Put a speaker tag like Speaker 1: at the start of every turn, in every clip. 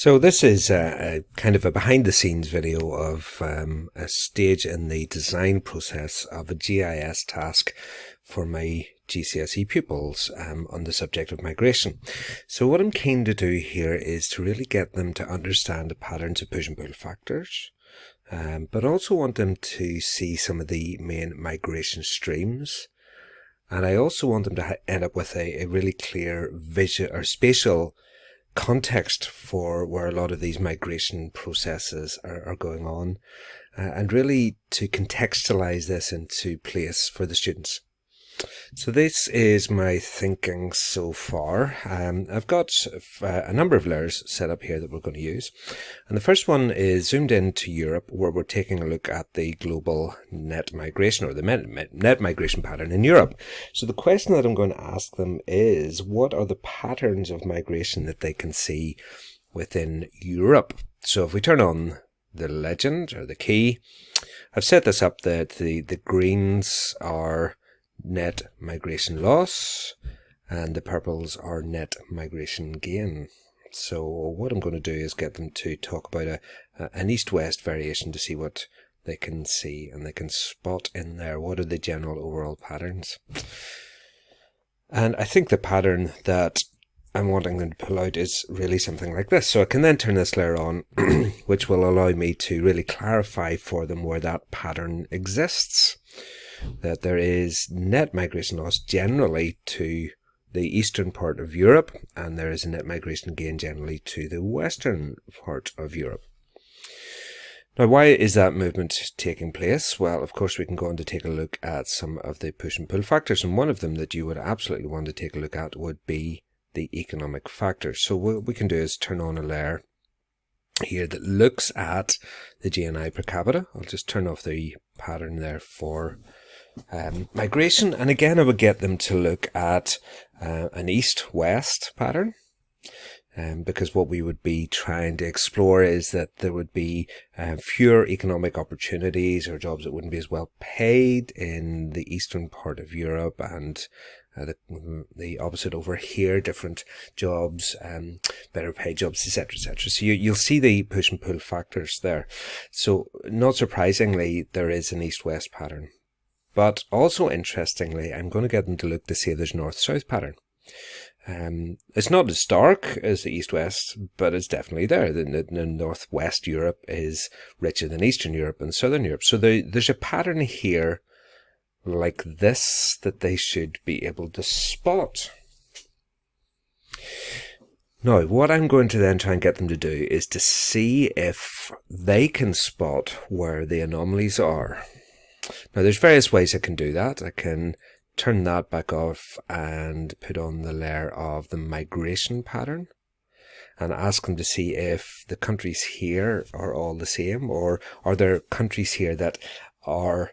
Speaker 1: So this is a kind of a behind-the-scenes video of a stage in the design process of a GIS task for my GCSE pupils on the subject of migration. So what I'm keen to do here is to really get them to understand the patterns of push and pull factors, but also want them to see some of the main migration streams. And I also want them to end up with a really clear visual or spatial context for where a lot of these migration processes are going on, and really to contextualize this into place for the students. So this is my thinking so far. I've got a number of layers set up here that we're going to use. And the first one is zoomed into Europe, where we're taking a look at the global net migration, or the net migration pattern in Europe. So the question that I'm going to ask them is, what are the patterns of migration that they can see within Europe? So if we turn on the legend or the key, I've set this up that the greens are net migration loss and the purples are net migration gain. So what I'm going to do is get them to talk about an east-west variation to see what they can see, and they can spot in there what are the general overall patterns. And I think the pattern that I'm wanting them to pull out is really something like this. So I can then turn this layer on, which will allow me to really clarify for them where that pattern exists. That there is net migration loss generally to the eastern part of Europe, and there is a net migration gain generally to the western part of Europe. Now, why is that movement taking place? Well, of course, we can go on to take a look at some of the push and pull factors, and one of them that you would absolutely want to take a look at would be the economic factors. So what we can do is turn on a layer here that looks at the GNI per capita. I'll just turn off the pattern there for migration, and again I would get them to look at an east-west pattern, because what we would be trying to explore is that there would be fewer economic opportunities or jobs that wouldn't be as well paid in the eastern part of Europe, and the opposite over here, different jobs, better paid jobs, etc., etc. So you'll see the push and pull factors there. So not surprisingly, there is an east-west pattern. But also interestingly, I'm going to get them to look to see if there's north-south pattern. It's not as stark as the east-west, but it's definitely there. The northwest Europe is richer than Eastern Europe and Southern Europe. So there's a pattern here like this that they should be able to spot. Now, what I'm going to then try and get them to do is to see if they can spot where the anomalies are. Now, there's various ways I can do that. I can turn that back off and put on the layer of the migration pattern and ask them to see if the countries here are all the same, or are there countries here that are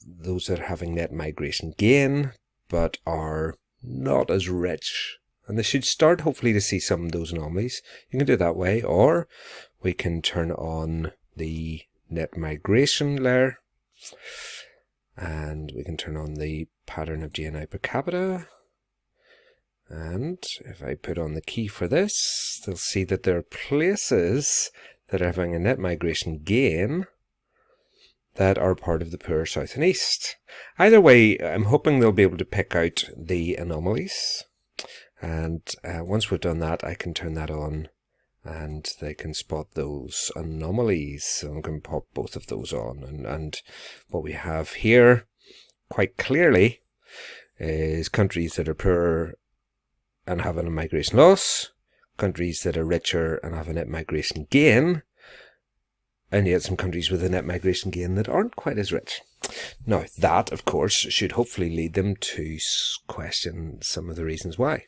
Speaker 1: those that are having net migration gain but are not as rich. And they should start hopefully to see some of those anomalies. You can do it that way, or we can turn on the net migration layer, and we can turn on the pattern of GNI per capita. And if I put on the key for this, they'll see that there are places that are having a net migration gain that are part of the poor south and east. Either way, I'm hoping they'll be able to pick out the anomalies. And once we've done that, I can turn that on and they can spot those anomalies. So I'm going to pop both of those on. And what we have here quite clearly is countries that are poor and have a migration loss, countries that are richer and have a net migration gain, and yet some countries with a net migration gain that aren't quite as rich. Now, that, of course, should hopefully lead them to question some of the reasons why.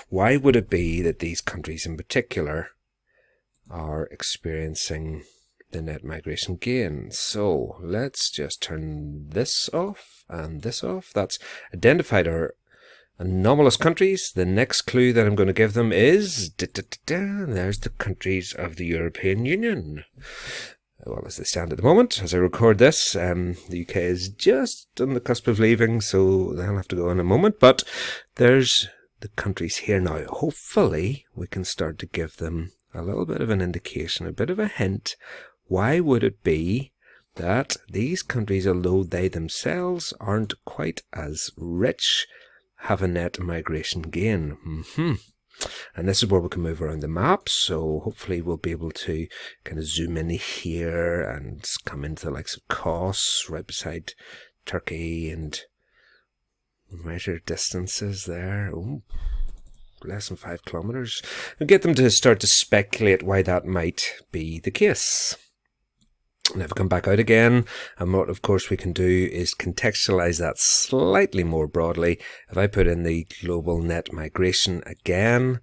Speaker 1: Why would it be that these countries in particular are experiencing the net migration gain? So let's just turn this off and this off. That's identified our anomalous countries. The next clue that I'm going to give them is there's the countries of the European Union. Well, as they stand at the moment, as I record this, the UK is just on the cusp of leaving, so they'll have to go in a moment. But there's the countries here now. Hopefully, we can start to give them a little bit of an indication, a bit of a hint. Why would it be that these countries, although they themselves aren't quite as rich, have a net migration gain? And this is where we can move around the map, so hopefully we'll be able to kind of zoom in here and come into the likes of Kos, right beside Turkey, and measure distances there. Ooh, less than 5 kilometers. And get them to start to speculate why that might be the case. Now if we come back out again, and what of course we can do is contextualize that slightly more broadly. If I put in the global net migration again,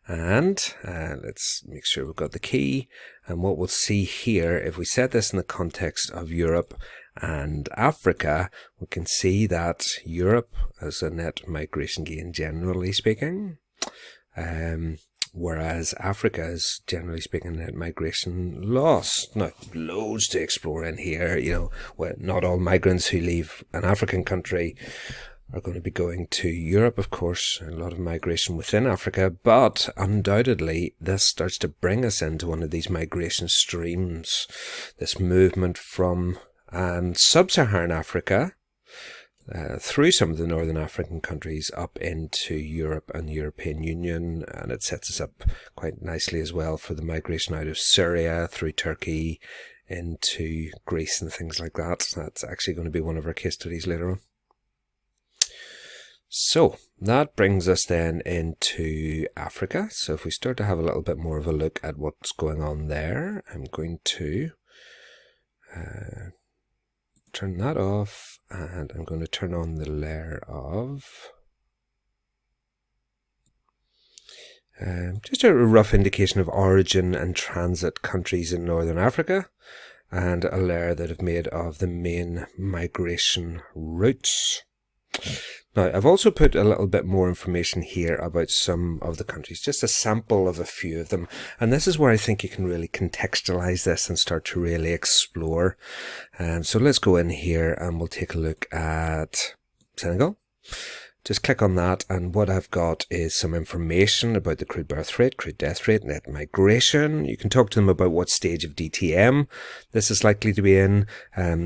Speaker 1: and let's make sure we've got the key, and what we'll see here, if we set this in the context of Europe and Africa, we can see that Europe has a net migration gain, generally speaking. Whereas Africa is, generally speaking, net migration loss. Now, loads to explore in here. You know, well, not all migrants who leave an African country are going to be going to Europe, of course. A lot of migration within Africa, but undoubtedly this starts to bring us into one of these migration streams. This movement from sub-Saharan Africa, through some of the northern African countries up into Europe and the European Union, and it sets us up quite nicely as well for the migration out of Syria through Turkey into Greece and things like that. That's actually going to be one of our case studies later on. So that brings us then into Africa. So if we start to have a little bit more of a look at what's going on there, I'm going to turn that off, and I'm going to turn on the layer of just a rough indication of origin and transit countries in Northern Africa, and a layer that I've made of the main migration routes. Now, I've also put a little bit more information here about some of the countries, just a sample of a few of them. And this is where I think you can really contextualize this and start to really explore. So let's go in here and we'll take a look at Senegal. Just click on that, and what I've got is some information about the crude birth rate, crude death rate, net migration. You can talk to them about what stage of DTM this is likely to be in.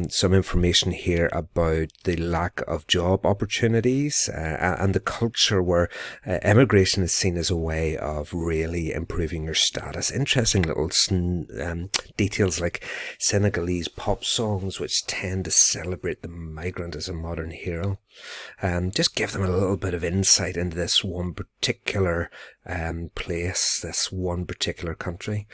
Speaker 1: Some information here about the lack of job opportunities and the culture where immigration is seen as a way of really improving your status. Interesting little details like Senegalese pop songs, which tend to celebrate the migrant as a modern hero. Just give them a little bit of insight into this one particular place, this one particular country.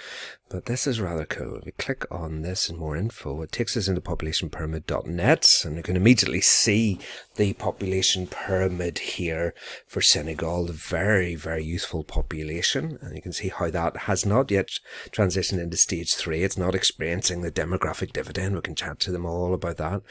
Speaker 1: But this is rather cool. If we click on this and more info, it takes us into populationpyramid.net, and you can immediately see the population pyramid here for Senegal, the very, very useful population. And you can see how that has not yet transitioned into stage 3. It's not experiencing the demographic dividend. We can chat to them all about that.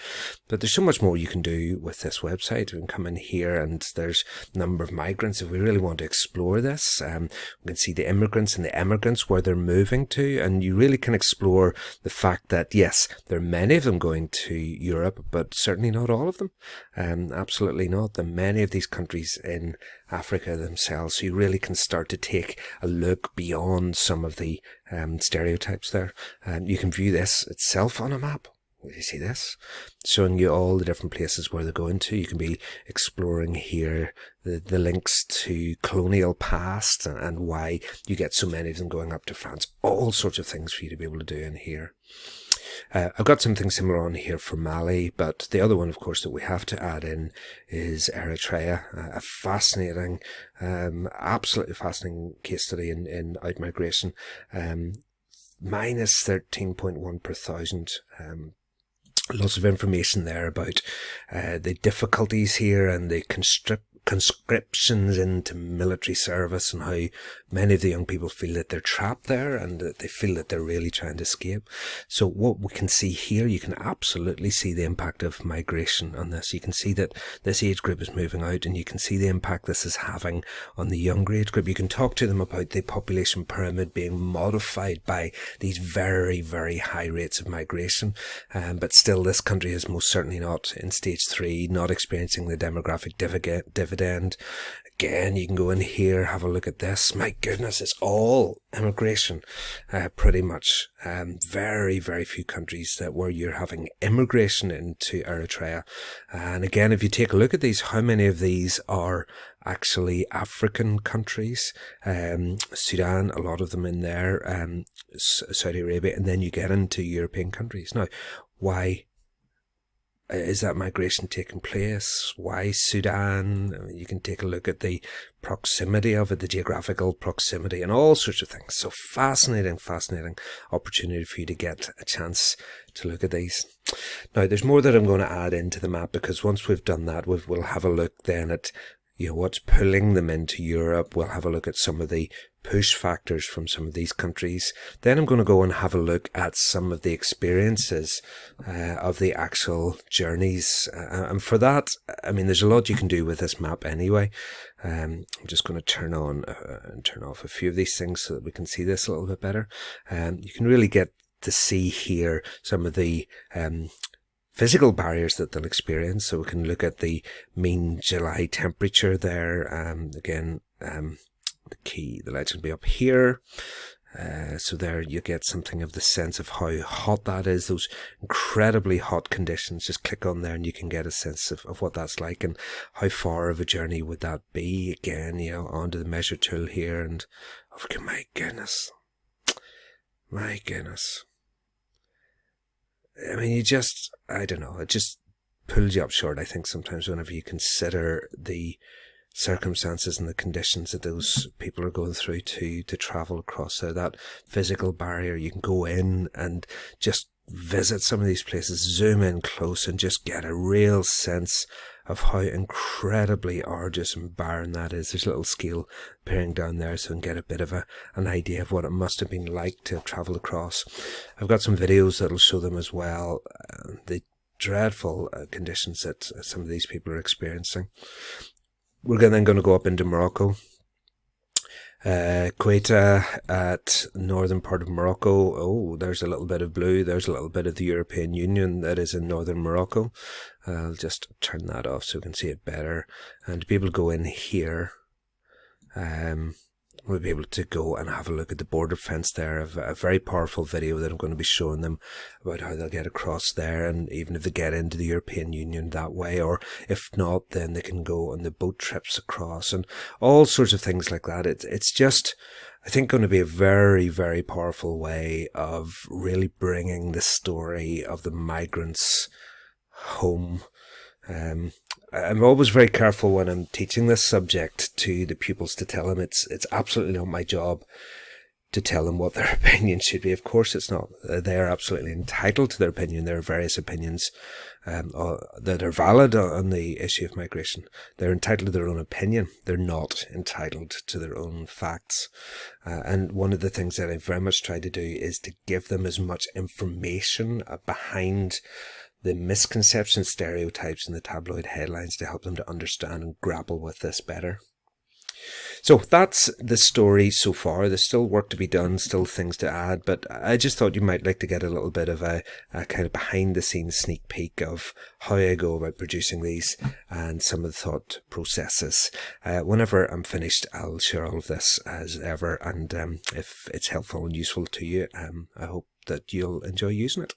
Speaker 1: But there's so much more you can do with this website. We can come in here and there's a number of migrants. If we really want to explore this, we can see the immigrants and the emigrants, where they're moving to. And you really can explore the fact that, yes, there are many of them going to Europe, but certainly not all of them. Absolutely not. There are many of these countries in Africa themselves. So you really can start to take a look beyond some of the stereotypes there. You can view this itself on a map. You see this? Showing you all the different places where they're going to. You can be exploring here the links to colonial past and why you get so many of them going up to France. All sorts of things for you to be able to do in here. I've got something similar on here for Mali, but the other one, of course, that we have to add in is Eritrea. A fascinating, absolutely fascinating case study in outmigration. Minus 13.1 per thousand. Lots of information there about the difficulties here and the conscriptions into military service, and how many of the young people feel that they're trapped there and that they feel that they're really trying to escape. So what we can see here, you can absolutely see the impact of migration on this. You can see that this age group is moving out, and you can see the impact this is having on the younger age group. You can talk to them about the population pyramid being modified by these very, very high rates of migration. But still, this country is most certainly not in stage 3, not experiencing the demographic dividend. dividend. Again, you can go in here, have a look at this. My goodness, it's all immigration, pretty much. Very, very few countries where you're having immigration into Eritrea. And again, if you take a look at these, how many of these are actually African countries? Sudan, a lot of them in there, Saudi Arabia, and then you get into European countries. Now, why is that migration taking place? Why Sudan? I mean, you can take a look at the proximity of it, the geographical proximity, and all sorts of things. So fascinating opportunity for you to get a chance to look at these. Now, there's more that I'm going to add into the map, because once we've done that, we'll have a look then at what's pulling them into Europe. We'll have a look at some of the push factors from some of these countries. Then I'm going to go and have a look at some of the experiences of the actual journeys. And for that, I mean, there's a lot you can do with this map anyway. I'm just going to turn on and turn off a few of these things so that we can see this a little bit better. You can really get to see here some of the physical barriers that they'll experience. So we can look at the mean July temperature there. Again, the legend will be up here. So there you get something of the sense of how hot that is, those incredibly hot conditions. Just click on there and you can get a sense of what that's like, and how far of a journey would that be. Again, onto the measure tool here, and my goodness. I mean, I don't know, it just pulls you up short, I think, sometimes whenever you consider the circumstances and the conditions that those people are going through to travel across there. That physical barrier, you can go in and just visit some of these places, zoom in close, and just get a real sense of how incredibly arduous and barren that is. There's a little scale appearing down there, so you can get a bit of an idea of what it must have been like to have travelled across. I've got some videos that'll show them as well, the dreadful conditions that some of these people are experiencing. We're then going to go up into Morocco. Quetta at northern part of Morocco. Oh, there's a little bit of blue. There's a little bit of the European Union that is in northern Morocco. I'll just turn that off so we can see it better. And to be able to go in here, we'll be able to go and have a look at the border fence there. A very powerful video that I'm going to be showing them about how they'll get across there, and even if they get into the European Union that way, or if not, then they can go on the boat trips across, and all sorts of things like that. It's just, I think, going to be a very, very powerful way of really bringing the story of the migrants home. I'm always very careful when I'm teaching this subject to the pupils to tell them it's absolutely not my job to tell them what their opinion should be. Of course it's not. They are absolutely entitled to their opinion. There are various opinions that are valid on the issue of migration. They're entitled to their own opinion. They're not entitled to their own facts. And one of the things that I very much try to do is to give them as much information behind the misconceptions, stereotypes, and the tabloid headlines to help them to understand and grapple with this better. So that's the story so far. There's still work to be done, still things to add, but I just thought you might like to get a little bit of a kind of behind the scenes sneak peek of how I go about producing these and some of the thought processes. Whenever I'm finished, I'll share all of this as ever, and if it's helpful and useful to you, I hope that you'll enjoy using it.